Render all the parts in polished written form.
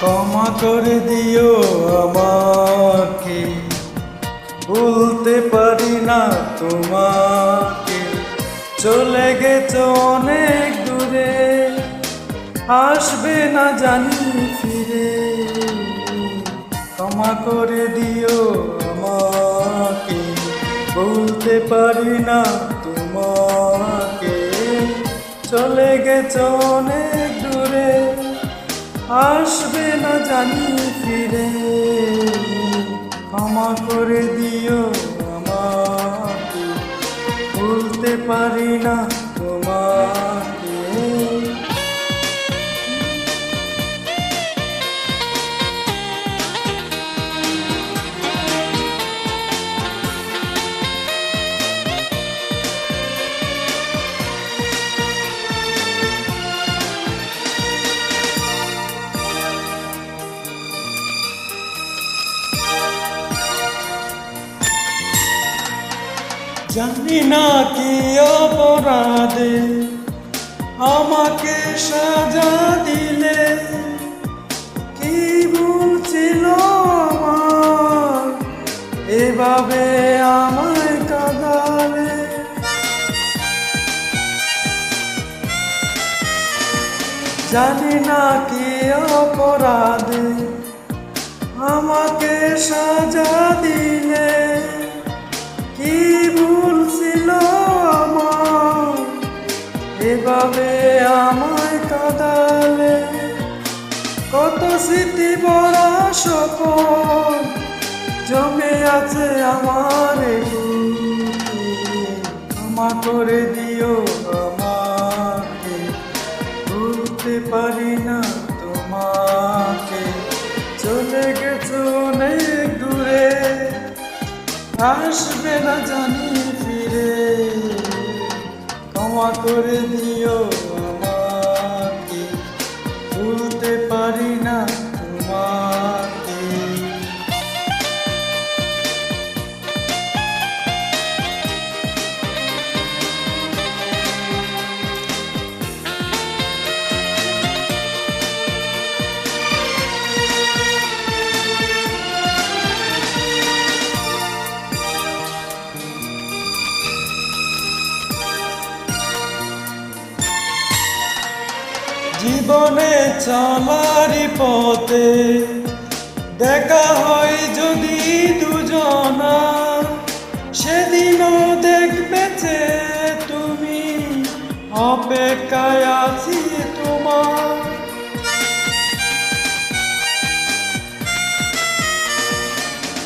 ক্ষমা করে দিও আমাকে, ভুলতে পারি না তোমাকে। চলে গেছো অনেক দূরে, আসবে না জানি ফিরে। ক্ষমা করে দিও আমাকে, ভুলতে পারি না তোমাকে। চলে গেছো অনেক দূরে, আসবে না জানি ফিরে। ক্ষমা করে দিও আমাকে, ভুলতে পারি না তোমাকে। জানি না কি অপরাধে আমাকে সাজা দিলে, কি ভুল ছিল আমার এভাবে আমায় কাঁদালে। জানি না কি অপরাধে আমাকে সাজা দিলে, কি ভুল ছিল আমার এভাবে আমায় কাঁদালে। কত স্মৃতি ভরা স্বপন জমে আছে আমার বুকে। ক্ষমা করে দিও আমাকে, ভুলতে পারি না তোমাকে। চলে গেছো অনেক দূরে, আসবে না জানি ফিরে। ক্ষমা করে দিও আমাকে, ভুলতে পারি না তোমাকে। জীবনে চলারই পথে দেখা হয় যদি দুজনা, সেদিনও দেখবে যে তুমি, অপেক্ষায় আছি তোমার।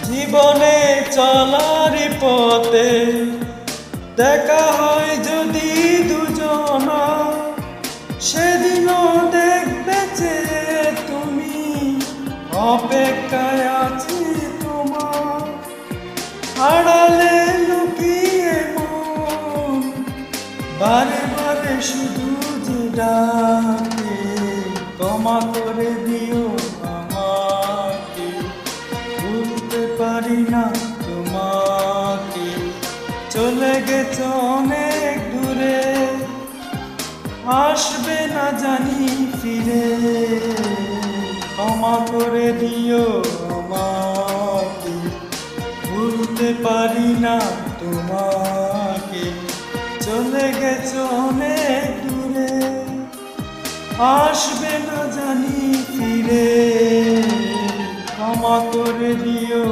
জীবনে চলারই পথে দেখা হয় যদি দুজনা, সেদিনও দেখবে যে তুমি, অপেক্ষায় আছি তোমার। আড়ালে লুকিয়ে মন বারে বারে শুধু যে ডাকে। ক্ষমা করে দিও আমাকে, ভুলতে পারি না তোমাকে। চলে গেছো অনেক দূরে, আসবে না জানি ফিরে। ক্ষমা করে দিও আমাকে, ভুলতে পারি না তোমাকে। চলে গেছো অনেক দূরে, আসবে না জানি ফিরে। ক্ষমা করে দিও